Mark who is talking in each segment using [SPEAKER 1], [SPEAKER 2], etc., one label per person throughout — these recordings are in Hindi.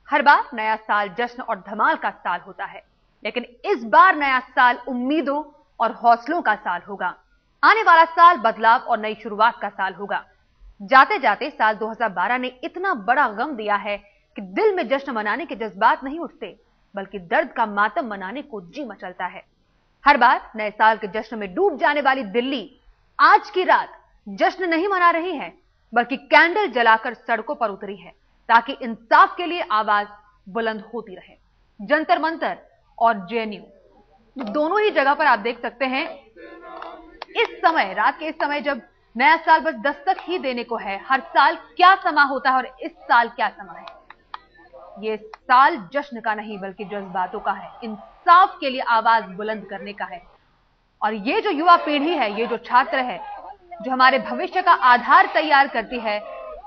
[SPEAKER 1] हर बार नया साल जश्न और धमाल का साल होता है, लेकिन इस बार नया साल उम्मीदों और हौसलों का साल होगा। आने वाला साल बदलाव और नई शुरुआत का साल होगा। जाते जाते साल 2012 ने इतना बड़ा गम दिया है कि दिल में जश्न मनाने के जज्बात नहीं उठते, बल्कि दर्द का मातम मनाने को जी मचलता है। हर बार नए साल के जश्न में डूब जाने वाली दिल्ली आज की रात जश्न नहीं मना रही है, बल्कि कैंडल जलाकर सड़कों पर उतरी है, ताकि इंसाफ के लिए आवाज बुलंद होती रहे। जंतर मंतर और जेएनयू दोनों ही जगह पर आप देख सकते हैं, इस समय रात के इस समय जब नया साल बस दस्तक ही देने को है। हर साल क्या समा होता है और इस साल क्या समा है। ये साल जश्न का नहीं बल्कि जज्बातों का है, इंसाफ के लिए आवाज बुलंद करने का है। और ये जो युवा पीढ़ी है, ये जो छात्र है, जो हमारे भविष्य का आधार तैयार करती है,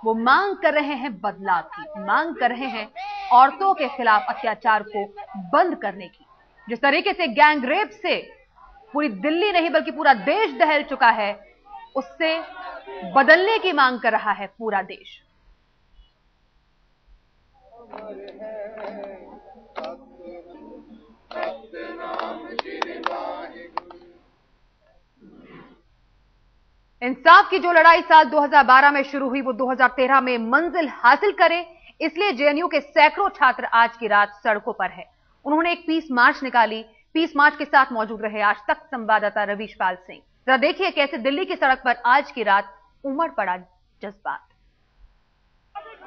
[SPEAKER 1] वो मांग कर रहे हैं बदलाव की, मांग कर रहे हैं औरतों के खिलाफ अत्याचार को बंद करने की। जिस तरीके से गैंग रेप से पूरी दिल्ली नहीं बल्कि पूरा देश दहल चुका है, उससे बदलने की मांग कर रहा है पूरा देश। इंसाफ की जो लड़ाई साल 2012 में शुरू हुई, वो 2013 में मंजिल हासिल करे, इसलिए जेएनयू के सैकड़ों छात्र आज की रात सड़कों पर है। उन्होंने एक पीस मार्च निकाली। पीस मार्च के साथ मौजूद रहे आज तक संवाददाता रवीश पाल सिंह। जरा देखिए कैसे दिल्ली की सड़क पर आज की रात उमड़ पड़ा जज्बात।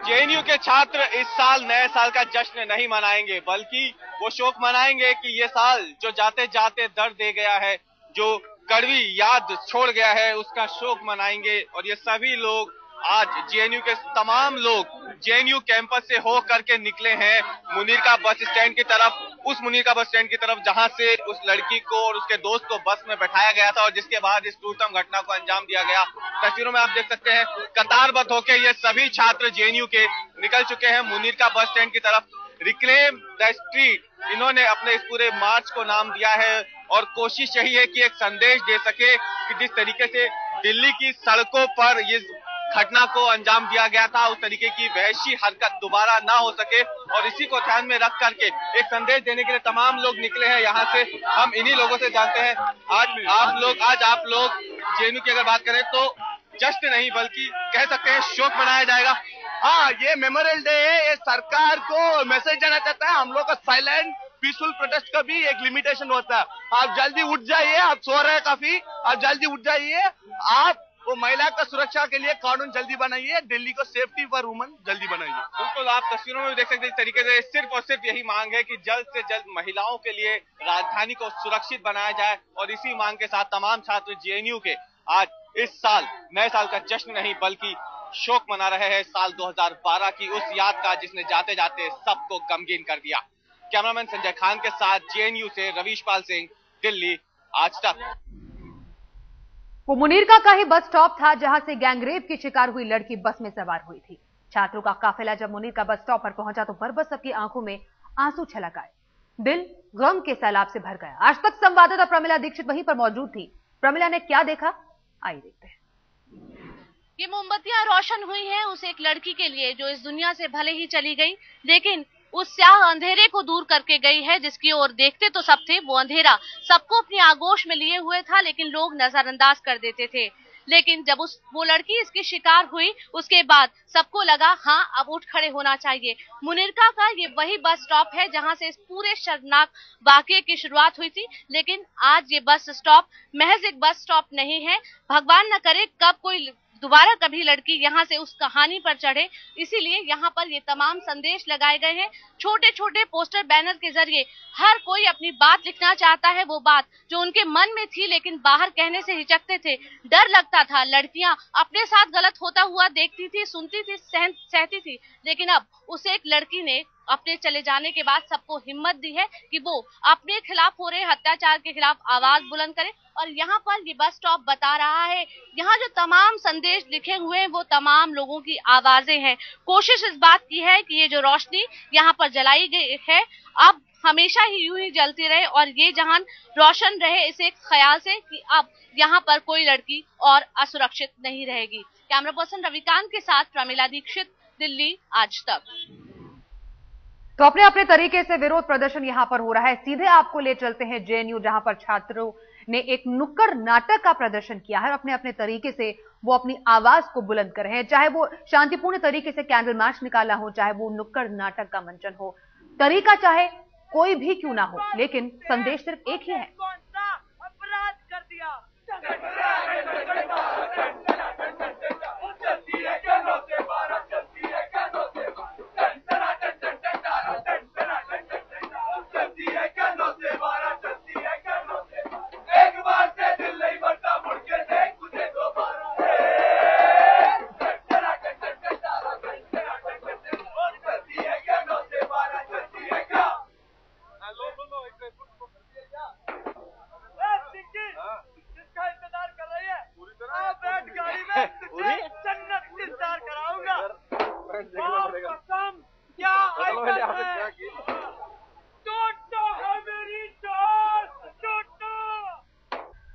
[SPEAKER 2] जेएनयू के छात्र इस साल नए साल का जश्न नहीं मनाएंगे, बल्कि वो शोक मनाएंगे कि ये साल जो जाते जाते दर्द दे गया है, जो कड़वी याद छोड़ गया है, उसका शोक मनाएंगे। और ये सभी लोग आज जेएनयू के तमाम लोग जेएनयू कैंपस से हो करके निकले हैं मुनीर का बस स्टैंड की तरफ, उस मुनीर का बस स्टैंड की तरफ जहां से उस लड़की को और उसके दोस्त को बस में बैठाया गया था और जिसके बाद इस क्रूरतम घटना को अंजाम दिया गया। तस्वीरों में आप देख सकते हैं कतारबद्ध होकर ये सभी छात्र जेएनयू के निकल चुके हैं मुनीर का बस स्टैंड की तरफ। रिक्लेम द स्ट्रीट इन्होंने अपने इस पूरे मार्च को नाम दिया है और कोशिश यही है कि एक संदेश दे सके कि जिस तरीके से दिल्ली की सड़कों पर ये घटना को अंजाम दिया गया था, उस तरीके की वहशी हरकत दोबारा ना हो सके। और इसी को ध्यान में रख करके एक संदेश देने के लिए तमाम लोग निकले हैं यहाँ से। हम इन्हीं लोगों से जानते हैं, आज आप लोग जेएनयू की अगर बात करें तो जश्न नहीं बल्कि कह सकते हैं शोक मनाया जाएगा।
[SPEAKER 3] हाँ, ये मेमोरियल डे है, ये सरकार को मैसेज देना चाहता है। हम लोग का साइलेंट पीसफुल प्रोटेस्ट का भी एक लिमिटेशन होता है। आप जल्दी उठ जाइए, आप सो रहे हैं काफी, आप जल्दी उठ जाइए। आप वो महिला का सुरक्षा के लिए कानून जल्दी बनाइए, दिल्ली को सेफ्टी फॉर वुमन जल्दी बनाइए।
[SPEAKER 2] बिल्कुल, आप तस्वीरों में देख सकते हैं इस तरीके से सिर्फ और सिर्फ यही मांग है कि जल्द से जल्द महिलाओं के लिए राजधानी को सुरक्षित बनाया जाए। और इसी मांग के साथ तमाम छात्र जेएनयू के आज इस साल नए साल का जश्न नहीं बल्कि शोक मना रहे हैं साल 2012 की उस याद का जिसने जाते जाते सबको गमगीन कर दिया। कैमरामैन संजय खान के साथ जेएनयू से रवीश पाल सिंह, दिल्ली आज तक।
[SPEAKER 1] वो मुनीरका का ही बस स्टॉप था जहां से गैंगरेप की शिकार हुई लड़की बस में सवार हुई थी। छात्रों का काफिला जब मुनीरका बस स्टॉप पर पहुंचा तो बरबस सबकी आंखों में आंसू छलक आए, दिल गम के सैलाब से भर गया। आज तक संवाददाता प्रमिला दीक्षित वहीं पर मौजूद थी। प्रमिला ने क्या देखा, आइए देखते हैं।
[SPEAKER 4] ये मोमबत्तियां रोशन हुई हैं उस एक लड़की के लिए जो इस दुनिया से भले ही चली गई, लेकिन उस स्याह अंधेरे को दूर करके गई है जिसकी ओर देखते तो सब थे। वो अंधेरा सबको अपनी आगोश में लिए हुए था, लेकिन लोग नजरअंदाज कर देते थे। लेकिन जब वो लड़की इसकी शिकार हुई, उसके बाद सबको लगा हाँ अब उठ खड़े होना चाहिए। मुनीरका का ये वही बस स्टॉप है जहां से इस पूरे शर्मनाक वाकये की शुरुआत हुई थी। लेकिन आज ये बस स्टॉप महज एक बस स्टॉप नहीं है। भगवान न करे कब कोई दोबारा कभी लड़की यहाँ से उस कहानी पर चढ़े, इसीलिए यहाँ पर ये तमाम संदेश लगाए गए हैं। छोटे छोटे पोस्टर बैनर के जरिए हर कोई अपनी बात लिखना चाहता है, वो बात जो उनके मन में थी लेकिन बाहर कहने से हिचकते थे। डर लगता था, लड़कियां अपने साथ गलत होता हुआ देखती थी, सुनती थी, सहती थी। लेकिन अब उस एक लड़की ने अपने चले जाने के बाद सबको हिम्मत दी है कि वो अपने खिलाफ हो रहे अत्याचार के खिलाफ आवाज बुलंद करे। और यहाँ पर ये बस स्टॉप बता रहा है, यहाँ जो तमाम संदेश लिखे हुए हैं वो तमाम लोगों की आवाजें हैं। कोशिश इस बात की है कि ये जो रोशनी यहाँ पर जलाई गई है अब हमेशा ही यूं ही जलती रहे और ये जहान रोशन रहे, इस एक ख्याल से कि अब यहाँ पर कोई लड़की और असुरक्षित नहीं रहेगी। कैमरा पर्सन रविकांत के साथ प्रमिला दीक्षित, दिल्ली आज तक।
[SPEAKER 1] तो अपने अपने तरीके से विरोध प्रदर्शन यहां पर हो रहा है। सीधे आपको ले चलते हैं जेएनयू, जहां पर छात्रों ने एक नुक्कड़ नाटक का प्रदर्शन किया है और अपने अपने तरीके से वो अपनी आवाज को बुलंद कर रहे हैं। चाहे वो शांतिपूर्ण तरीके से कैंडल मार्च निकाला हो, चाहे वो नुक्कड़ नाटक का मंचन हो, तरीका चाहे कोई भी क्यों ना हो, लेकिन संदेश सिर्फ एक ही है।
[SPEAKER 5] अपराध कर दिया।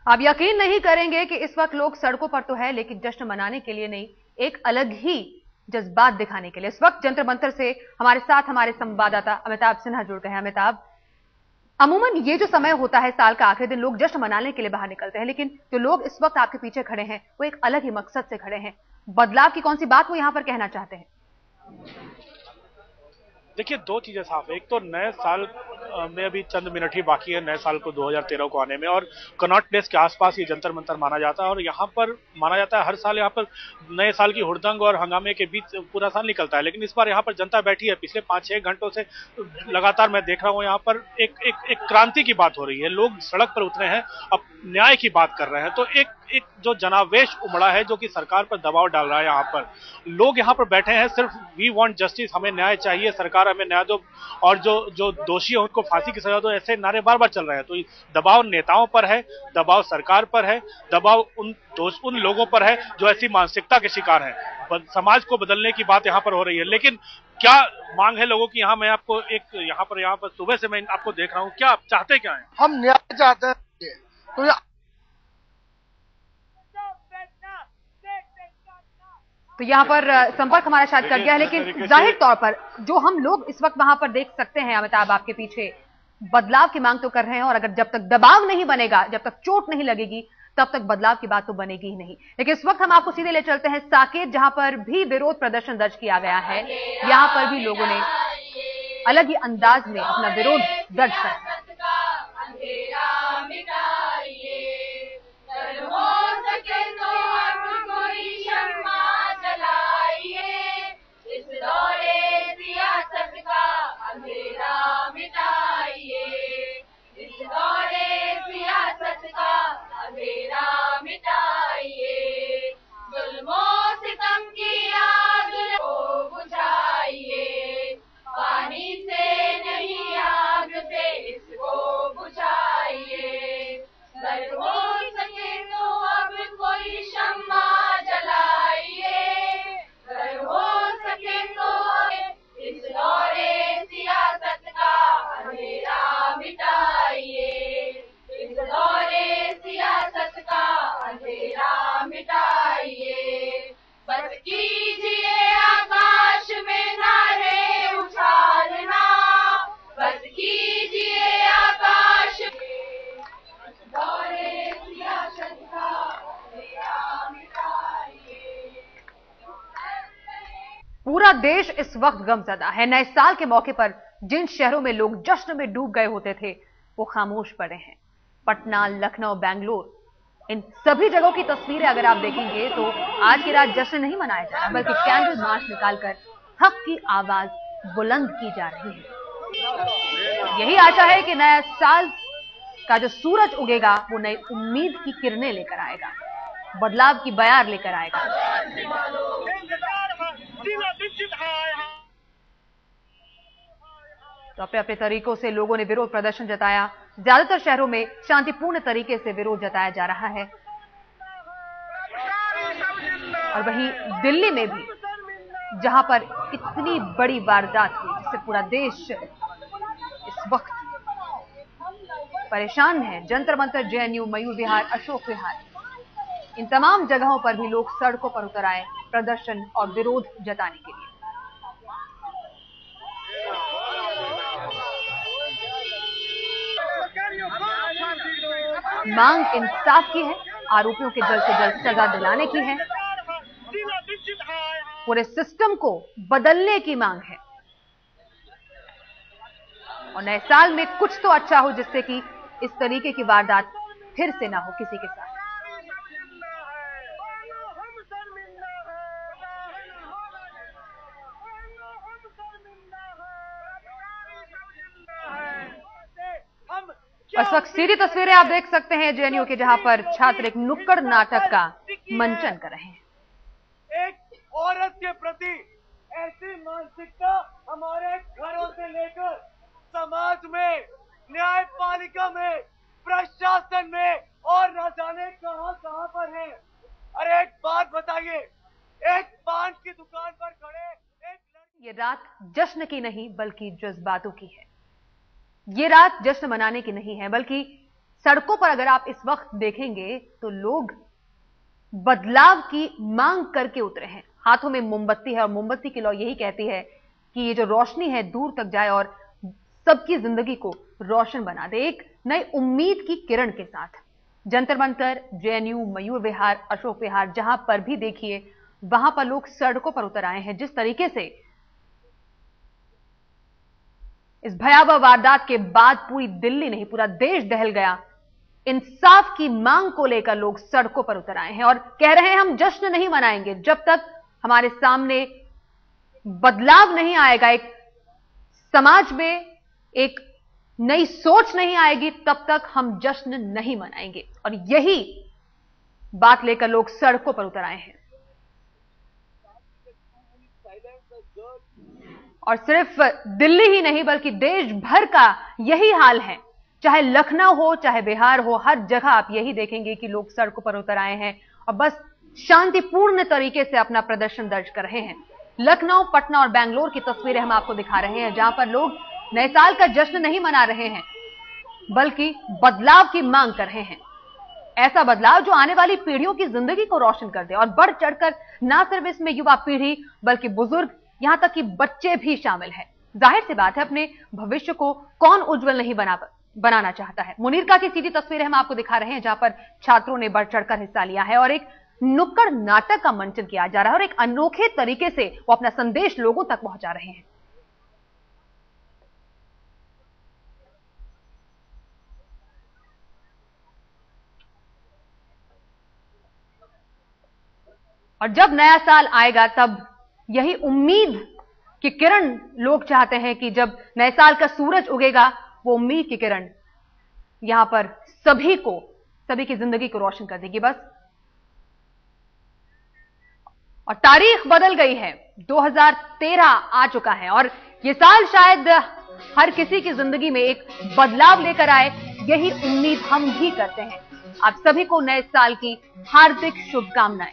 [SPEAKER 1] आप यकीन नहीं करेंगे कि इस वक्त लोग सड़कों पर तो है, लेकिन जश्न मनाने के लिए नहीं, एक अलग ही जज्बात दिखाने के लिए। इस वक्त जंतर मंतर से हमारे साथ हमारे संवाददाता अमिताभ सिन्हा जुड़ गए हैं। अमिताभ, अमूमन ये जो समय होता है साल का आखिरी दिन, लोग जश्न मनाने के लिए बाहर निकलते हैं, लेकिन जो लोग इस वक्त आपके पीछे खड़े हैं वो एक अलग ही मकसद से खड़े हैं। बदलाव की कौन सी बात वो यहां पर कहना चाहते हैं?
[SPEAKER 6] देखिए, दो चीजें साफ है। एक तो नए साल में अभी चंद मिनट ही बाकी है नए साल को 2013 को आने में, और कनॉट प्लेस के आसपास ये जंतर मंतर माना जाता है, और यहाँ पर माना जाता है हर साल यहाँ पर नए साल की हुड़दंग और हंगामे के बीच पूरा साल निकलता है। लेकिन इस बार यहाँ पर जनता बैठी है। पिछले 5-6 घंटों से लगातार मैं देख रहा हूँ यहाँ पर एक क्रांति की बात हो रही है। लोग सड़क पर उतरे हैं, अब न्याय की बात कर रहे हैं। तो एक जो जनावेश उमड़ा है जो कि सरकार पर दबाव डाल रहा है। यहाँ पर लोग यहाँ पर बैठे हैं सिर्फ वी वांट जस्टिस, हमें न्याय चाहिए, सरकार हमें न्याय दो, और जो दोषी है उनको फांसी की सजा दो, ऐसे नारे बार बार चल रहे हैं। तो दबाव नेताओं पर है, दबाव सरकार पर है, दबाव उन लोगों पर है जो ऐसी मानसिकता के शिकार हैं। समाज को बदलने की बात यहाँ पर हो रही है, लेकिन क्या मांग है लोगों की? यहाँ मैं आपको यहाँ पर सुबह से मैं आपको देख रहा हूँ, क्या आप चाहते क्या है?
[SPEAKER 7] हम न्याय चाहते हैं।
[SPEAKER 1] तो यहाँ पर संपर्क हमारा शायद कर गया है, लेकिन जाहिर तौर पर जो हम लोग इस वक्त वहां पर देख सकते हैं, अमिताभ, आपके पीछे बदलाव की मांग तो कर रहे हैं, और अगर जब तक दबाव नहीं बनेगा, जब तक चोट नहीं लगेगी, तब तक बदलाव की बात तो बनेगी ही नहीं। लेकिन इस वक्त हम आपको सीधे ले चलते हैं साकेत, जहां पर भी विरोध प्रदर्शन दर्ज किया गया है। यहां पर भी लोगों ने अलग ही अंदाज में अपना विरोध दर्ज किया। पूरा देश इस वक्त गमज़दा है। नए साल के मौके पर जिन शहरों में लोग जश्न में डूब गए होते थे वो खामोश पड़े हैं। पटना, लखनऊ, बेंगलुरु, इन सभी जगहों की तस्वीरें अगर आप देखेंगे तो आज की रात जश्न नहीं मनाया जा रहा, बल्कि कैंडल मार्च निकालकर हक की आवाज बुलंद की जा रही है। यही आशा है कि नया साल का जो सूरज उगेगा वो नई उम्मीद की किरणें लेकर आएगा, बदलाव की बयार लेकर आएगा। तो अपने अपने तरीकों से लोगों ने विरोध प्रदर्शन जताया। ज्यादातर शहरों में शांतिपूर्ण तरीके से विरोध जताया जा रहा है, और वहीं दिल्ली में भी, जहां पर इतनी बड़ी वारदात हुई जिससे पूरा देश इस वक्त परेशान है, जंतर मंतर, जेएनयू, मयूर विहार, अशोक विहार, इन तमाम जगहों पर भी लोग सड़कों पर उतर आए प्रदर्शन और विरोध जताने के लिए। मांग इंसाफ की है, आरोपियों के जल्द से जल्द सजा दिलाने की है, पूरे सिस्टम को बदलने की मांग है और नए साल में कुछ तो अच्छा हो जिससे कि इस तरीके की वारदात फिर से ना हो किसी के साथ। इस वक्त सीधी तस्वीरें आप देख सकते हैं जेएनयू के, जहां पर छात्र एक नुक्कड़ नाटक का मंचन कर रहे हैं।
[SPEAKER 5] एक औरत के प्रति ऐसी मानसिकता हमारे घरों से लेकर समाज में, न्यायपालिका में, प्रशासन में और न जाने कहां पर है। अरे एक बात बताइए, एक पान की दुकान पर खड़े
[SPEAKER 1] ये रात जश्न की नहीं बल्कि जज्बातों की है। ये रात जश्न मनाने की नहीं है बल्कि सड़कों पर अगर आप इस वक्त देखेंगे तो लोग बदलाव की मांग करके उतरे हैं। हाथों में मोमबत्ती है और मोमबत्ती की लौ यही कहती है कि ये जो रोशनी है दूर तक जाए और सबकी जिंदगी को रोशन बना दे, एक नई उम्मीद की किरण के साथ। जंतर मंतर, जेएनयू, मयूर विहार, अशोक विहार, जहां पर भी देखिए वहां पर लोग सड़कों पर उतर आए हैं। जिस तरीके से इस भयावह वारदात के बाद पूरी दिल्ली नहीं पूरा देश दहल गया, इंसाफ की मांग को लेकर लोग सड़कों पर उतर आए हैं और कह रहे हैं हम जश्न नहीं मनाएंगे जब तक हमारे सामने बदलाव नहीं आएगा, एक समाज में एक नई सोच नहीं आएगी, तब तक हम जश्न नहीं मनाएंगे। और यही बात लेकर लोग सड़कों पर उतर आए हैं। और सिर्फ दिल्ली ही नहीं बल्कि देश भर का यही हाल है, चाहे लखनऊ हो चाहे बिहार हो, हर जगह आप यही देखेंगे कि लोग सड़कों पर उतर आए हैं और बस शांतिपूर्ण तरीके से अपना प्रदर्शन दर्ज कर रहे हैं। लखनऊ, पटना और बेंगलोर की तस्वीरें हम आपको दिखा रहे हैं, जहां पर लोग नए साल का जश्न नहीं मना रहे हैं बल्कि बदलाव की मांग कर रहे हैं। ऐसा बदलाव जो आने वाली पीढ़ियों की जिंदगी को रोशन कर दे और बढ़ चढ़कर ना सिर्फ इसमें युवा पीढ़ी बल्कि बुजुर्ग, यहां तक कि बच्चे भी शामिल हैं। जाहिर सी बात है, अपने भविष्य को कौन उज्जवल नहीं बनाना चाहता है। मुनीरका की सीधी तस्वीरें हम आपको दिखा रहे हैं, जहां पर छात्रों ने बढ़ चढ़कर हिस्सा लिया है और एक नुक्कड़ नाटक का मंचन किया जा रहा है और एक अनोखे तरीके से वो अपना संदेश लोगों तक पहुंचा रहे हैं। और जब नया साल आएगा तब यही उम्मीद की किरण लोग चाहते हैं कि जब नए साल का सूरज उगेगा वो उम्मीद की किरण यहां पर सभी की जिंदगी को रोशन कर देगी बस। और तारीख बदल गई है, 2013 आ चुका है और ये साल शायद हर किसी की जिंदगी में एक बदलाव लेकर आए, यही उम्मीद हम भी करते हैं। आप सभी को नए साल की हार्दिक शुभकामनाएं।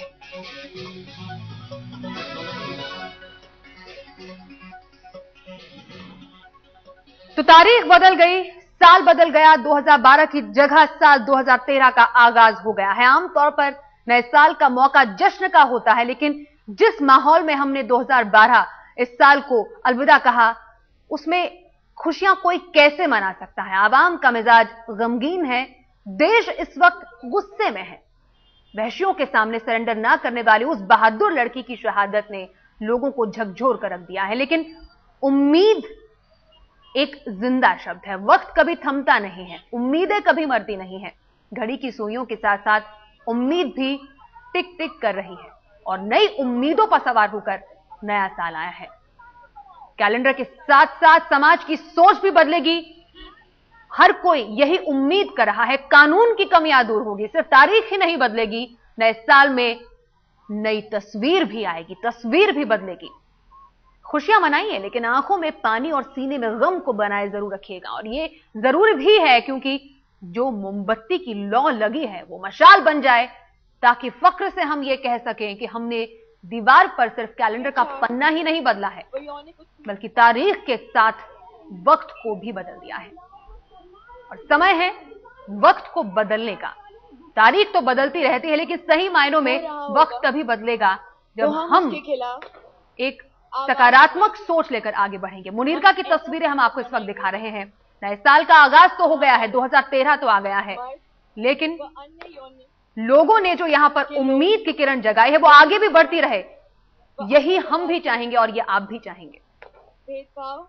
[SPEAKER 1] तो तारीख बदल गई, साल बदल गया, 2012 की जगह साल 2013 का आगाज हो गया है। आमतौर पर नए साल का मौका जश्न का होता है, लेकिन जिस माहौल में हमने 2012 इस साल को अलविदा कहा, उसमें खुशियां कोई कैसे मना सकता है। आवाम का मिजाज गमगीन है, देश इस वक्त गुस्से में है। वहशियों के सामने सरेंडर ना करने वाली उस बहादुर लड़की की शहादत ने लोगों को झकझोर कर रख दिया है। लेकिन उम्मीद एक जिंदा शब्द है, वक्त कभी थमता नहीं है, उम्मीदें कभी मरती नहीं है। घड़ी की सुइयों के साथ साथ उम्मीद भी टिक टिक कर रही है और नई उम्मीदों पर सवार होकर नया साल आया है। कैलेंडर के साथ साथ समाज की सोच भी बदलेगी। हर कोई यही उम्मीद कर रहा है, कानून की कमियां दूर होगी। सिर्फ तारीख ही नहीं बदलेगी, नए साल में नई तस्वीर भी आएगी, तस्वीर भी बदलेगी। खुशियां मनाइए लेकिन आंखों में पानी और सीने में गम को बनाए जरूर रखिएगा। और ये जरूरी भी है क्योंकि जो मोमबत्ती की लौ लगी है वो मशाल बन जाए, ताकि फख्र से हम ये कह सकें कि हमने दीवार पर सिर्फ कैलेंडर का पन्ना ही नहीं बदला है बल्कि तारीख के साथ वक्त को भी बदल दिया है। और समय है वक्त को बदलने का। तारीख तो बदलती रहती है लेकिन सही मायनों में वक्त तभी बदलेगा जब हम एक सकारात्मक सोच लेकर आगे बढ़ेंगे। मुनीरका की तस्वीरें हम आपको इस वक्त दिखा रहे हैं। नए साल का आगाज तो हो गया है, 2013 तो आ गया है, लेकिन लोगों ने जो यहां पर उम्मीद की किरण जगाई है वो आगे भी बढ़ती रहे, यही हम भी चाहेंगे और ये आप भी चाहेंगे।
[SPEAKER 7] भेदभाव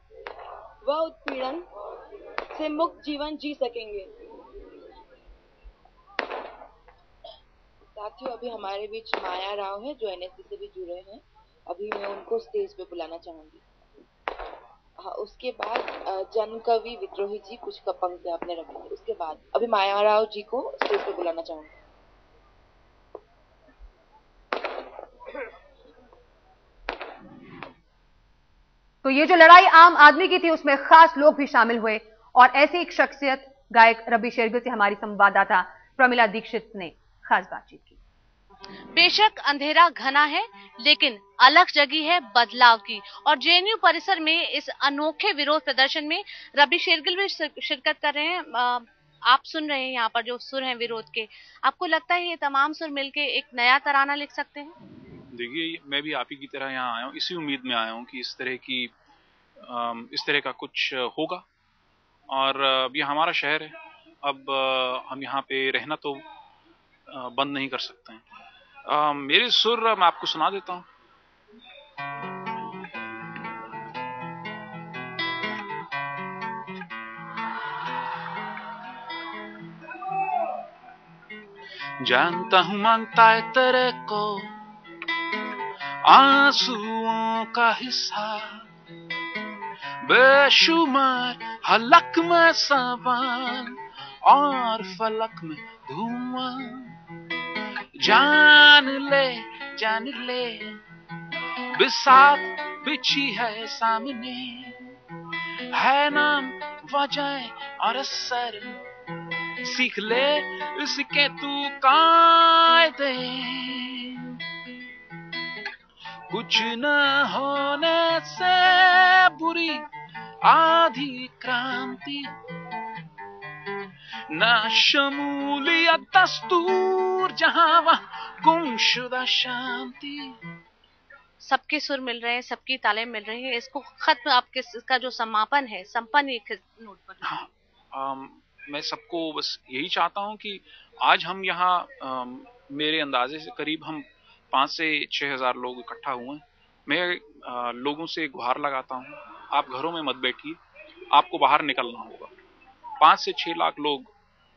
[SPEAKER 7] व उत्पीड़न से मुक्त जीवन जी सकेंगे। साथियों, अभी हमारे बीच माया राव है जो एनएससी से भी जुड़े हैं। अभी मैं उनको स्टेज पे बुलाना चाहूंगी। हाँ, उसके बाद जन कवि विद्रोही जी कुछ पंक्तियां आपने रखेंगे। उसके बाद अभी माया राव जी को स्टेज पे बुलाना चाहूंगी।
[SPEAKER 1] तो ये जो लड़ाई आम आदमी की थी उसमें खास लोग भी शामिल हुए और ऐसी एक शख्सियत गायक रवि शेरगिल से हमारी संवाददाता प्रमिला दीक्षित ने खास बातचीत की।
[SPEAKER 4] बेशक अंधेरा घना है, लेकिन अलख जगी है बदलाव की। और जेएनयू परिसर में इस अनोखे विरोध प्रदर्शन में रवि शेरगिल भी शिरकत कर रहे हैं। आप सुन रहे हैं यहाँ पर जो सुर हैं विरोध के। आपको लगता है ये तमाम सुर मिलके एक नया तराना लिख सकते हैं?
[SPEAKER 8] देखिए, मैं भी आप ही की तरह यहाँ आया हूँ, इसी उम्मीद में आया हूँ कि इस तरह का कुछ होगा। और ये हमारा शहर है, अब हम यहाँ पे रहना तो बंद नहीं कर सकते हैं। मेरे सुर मैं आपको सुना देता हूँ। जानता हूँ मांगता है तेरे को आंसुओं का हिस्सा, बेशुमार हलक में सावन और फलक में धुआं। जान ले बिसात बिछी है सामने, है नाम वजह और असर, सीख ले इसके तू कायदे। कुछ न होने से बुरी आधी क्रांति, ना शमूलियत दस्तूर, जहां वहां गुमशुदा शांति।
[SPEAKER 4] सबके सुर मिल रहे हैं, सबकी तालें मिल रही हैं। इसको खत्म आपके इसका जो समापन है, संपन्न एक नोट पर।
[SPEAKER 8] हाँ, मैं सबको बस यही चाहता हूं कि आज हम यहाँ मेरे अंदाजे से करीब हम 5 से 6 हजार लोग इकट्ठा हुए हैं। मैं लोगों से गुहार लगाता हूँ, आप घरों में मत बैठिए, आपको बाहर निकलना होगा। 5 से 6 लाख लोग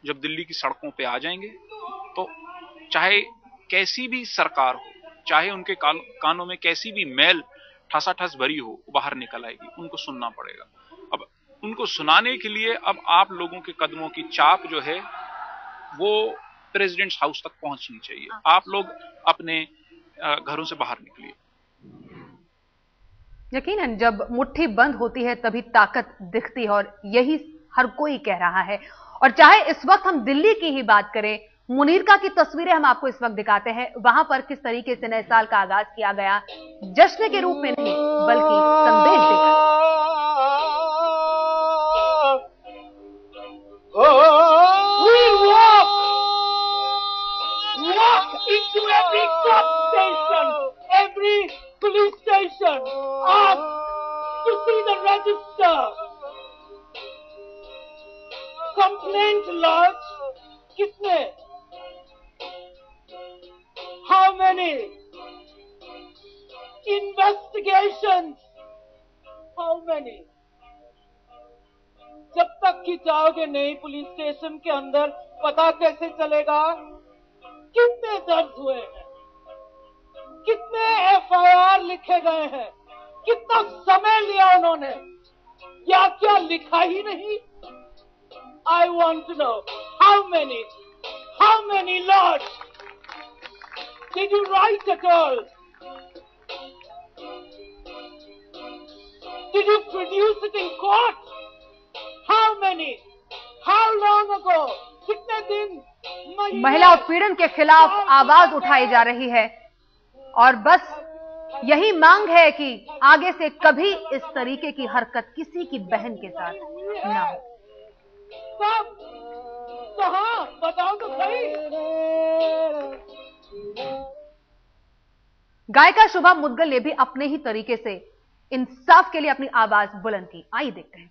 [SPEAKER 8] जब दिल्ली की सड़कों पे आ जाएंगे तो चाहे कैसी भी सरकार हो, चाहे उनके कानों में कैसी भी मैल ठसाठस भरी हो, बाहर निकल आएगी। उनको सुनना पड़ेगा। अब उनको सुनाने के लिए अब आप लोगों के कदमों की चाप जो है वो प्रेसिडेंट्स हाउस तक पहुंचनी चाहिए। आप लोग अपने घरों से बाहर निकलिए।
[SPEAKER 1] यकीनन जब मुट्ठी बंद होती है तभी ताकत दिखती है और यही हर कोई कह रहा है। और चाहे इस वक्त हम दिल्ली की ही बात करें, मुनीरका की तस्वीरें हम आपको इस वक्त दिखाते हैं। वहां पर किस तरीके से नए साल का आगाज किया गया, जश्न के रूप में नहीं बल्कि संदेश देकर।
[SPEAKER 5] Into every cop station, every police station, ask to see the register. Complaint lodge, कितने? How many? Investigations, how many? जब तक कि जाओगे नहीं पुलिस स्टेशन के अंदर, पता कैसे चलेगा कितने दर्ज हुए हैं, कितने एफआईआर लिखे गए हैं, कितना समय लिया उन्होंने, या क्या लिखा ही नहीं? I want to know how many lords did you write at all? Did you produce it in court? How many? How long ago? कितने दिन?
[SPEAKER 1] महिला उत्पीड़न के खिलाफ आवाज उठाई जा रही है और बस यही मांग है कि आगे से कभी इस तरीके की हरकत किसी की बहन के साथ ना हो।
[SPEAKER 5] कहाँ बताओ तो सही।
[SPEAKER 1] गायिका शुभा मुद्गल ने भी अपने ही तरीके से इंसाफ के लिए अपनी आवाज बुलंद की। आइए देखते हैं।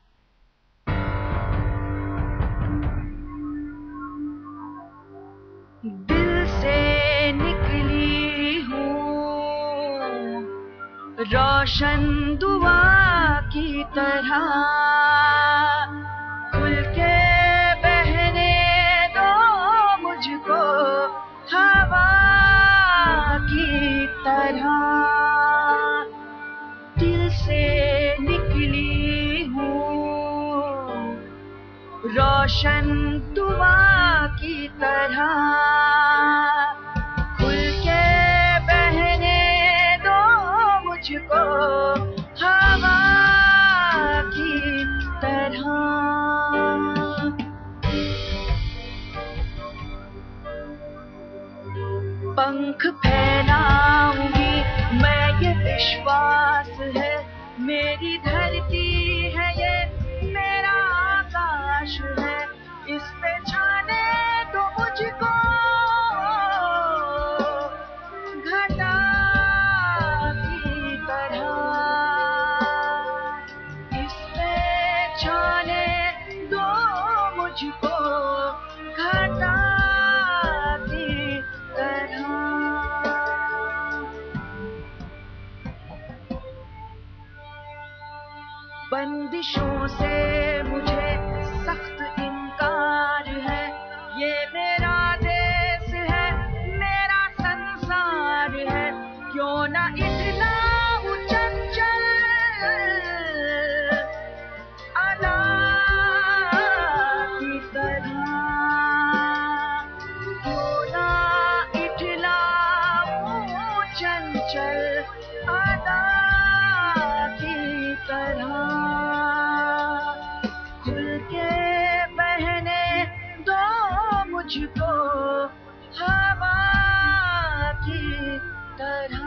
[SPEAKER 9] रोशन दुआ की तरह खुल के बहने दो मुझको हवा की तरह। दिल से निकली हूँ रोशन दुआ की तरह, खुल के बहने दो मुझको हवा की तरह। पंख फैलाऊंगी मैं ये विश्वास है, मेरी धरती है ये मेरा आकाश है, इस पे छाने दो मुझको घटा की तरह, इस पे छाने दो मुझको घटा की तरह। बंदिशों से मुझे सख्त इनकार है, ये मेरा देश है मेरा संसार है, क्यों ना इतलाऊं चंचल अदा की तरह, क्यों ना इतलाऊं चंचल अदा की तरह। खुल के बहने दो मुझको हवा की तरह।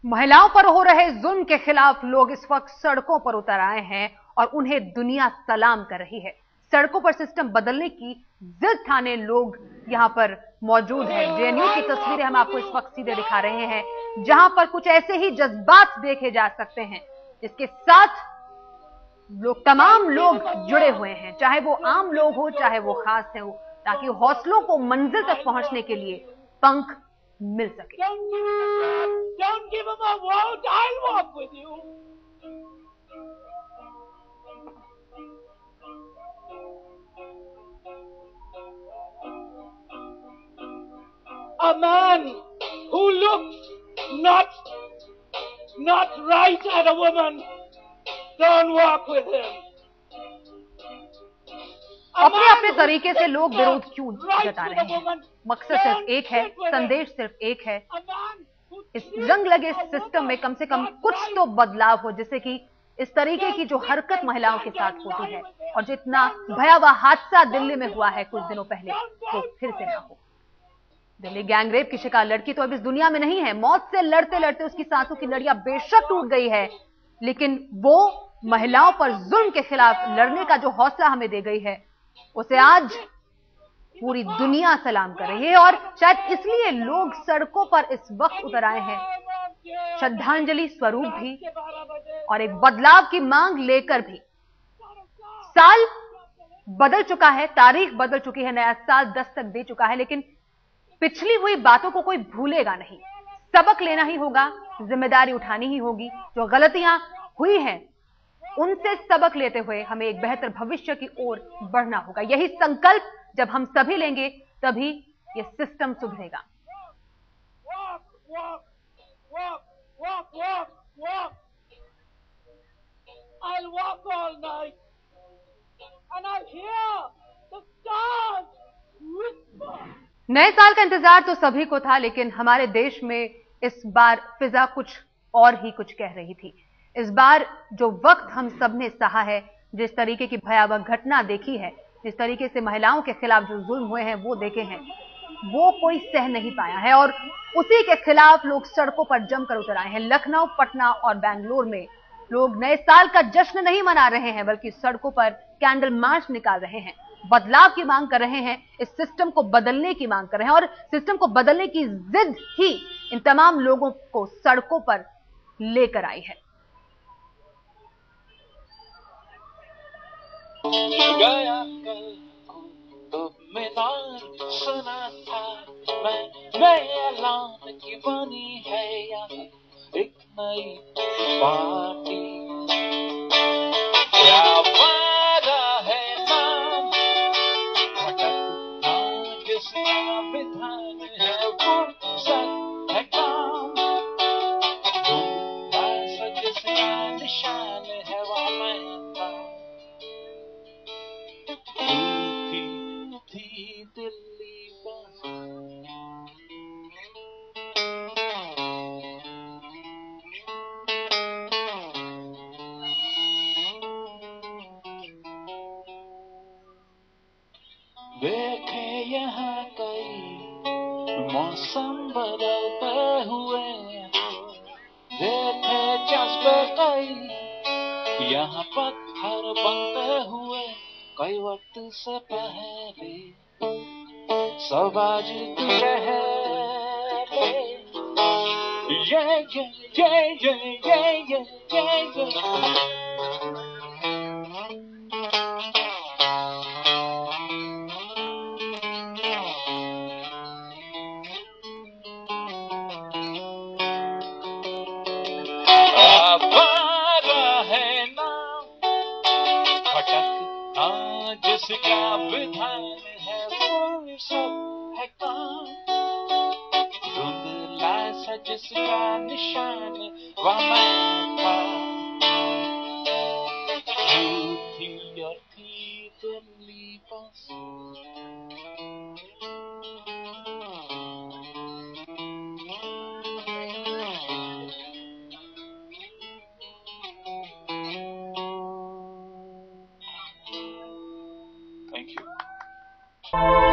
[SPEAKER 1] महिलाओं पर हो रहे जुल्म के खिलाफ लोग इस वक्त सड़कों पर उतर आए हैं और उन्हें दुनिया सलाम कर रही है। सड़कों पर सिस्टम बदलने की जिद ठाने लोग यहां पर मौजूद हैं। जेएनयू की तस्वीरें हम आपको इस वक्त सीधे दिखा रहे हैं, जहां पर कुछ ऐसे ही जज्बात देखे जा सकते हैं जिसके साथ तमाम लोग जुड़े हुए हैं, चाहे वो आम लोग हो चाहे वो खास हो, ताकि हौसलों को मंजिल तक पहुंचने के लिए पंख मिल सके।
[SPEAKER 5] Don't give him a vote, I'll walk with you. A man who looks not right at a woman, don't walk with him.
[SPEAKER 1] अपने अपने तरीके से लोग विरोध क्यों जता रहे हैं? मकसद सिर्फ एक है, संदेश सिर्फ एक है, इस रंग लगे सिस्टम में कम से कम कुछ तो बदलाव हो, जिससे कि इस तरीके की जो हरकत महिलाओं के साथ होती है और जितना भयावह हादसा दिल्ली में हुआ है कुछ दिनों पहले, वो फिर से ना हो। दिल्ली गैंगरेप की शिकार लड़की तो अब इस दुनिया में नहीं है। मौत से लड़ते लड़ते उसकी सांसों की नलियां बेशक टूट गई है, लेकिन वो महिलाओं पर जुल्म के खिलाफ लड़ने का जो हौसला हमें दे गई है, उसे आज पूरी दुनिया सलाम कर रही है। और शायद इसलिए लोग सड़कों पर इस वक्त उतर आए हैं, श्रद्धांजलि स्वरूप भी और एक बदलाव की मांग लेकर भी। साल बदल चुका है, तारीख बदल चुकी है, नया साल दस्तक दे चुका है, लेकिन पिछली हुई बातों को कोई भूलेगा नहीं। सबक लेना ही होगा, जिम्मेदारी उठानी ही होगी। जो गलतियां हुई हैं उनसे सबक लेते हुए हमें एक बेहतर भविष्य की ओर बढ़ना होगा। यही संकल्प जब हम सभी लेंगे तभी ये सिस्टम सुधरेगा।
[SPEAKER 5] I'll walk all night and I'll hear the stars whisper.
[SPEAKER 1] नए साल का इंतजार तो सभी को था, लेकिन हमारे देश में इस बार फिजा कुछ और ही कुछ कह रही थी। इस बार जो वक्त हम सब ने सहा है, जिस तरीके की भयावह घटना देखी है, जिस तरीके से महिलाओं के खिलाफ जो जुल्म हुए हैं वो देखे हैं, वो कोई सह नहीं पाया है और उसी के खिलाफ लोग सड़कों पर जमकर उतर आए हैं। लखनऊ, पटना और बेंगलोर में लोग नए साल का जश्न नहीं मना रहे हैं, बल्कि सड़कों पर कैंडल मार्च निकाल रहे हैं, बदलाव की मांग कर रहे हैं, इस सिस्टम को बदलने की मांग कर रहे हैं। और सिस्टम को बदलने की जिद ही इन तमाम लोगों को सड़कों पर लेकर आई है।
[SPEAKER 10] गया में नाम सुना था मैं ऐलान की बनी है यहाँ एक नई पार्टी क्या वादा है नाम भटकना जिसका विधान है वो सब है काम ढूंढा सच जिसका निशान है वो मैं था थी दिल्ली बस देखे यहाँ कई मौसम बदलते हुए देखे जज्बे कई यहाँ पत्थर बनते हुए कई वक्त से पहले सब आज रहे जिसका विधान है वो सब है काम धुंधला सा जिसका निशान वह मैं था थी और थी दिल्ली बस Thank you.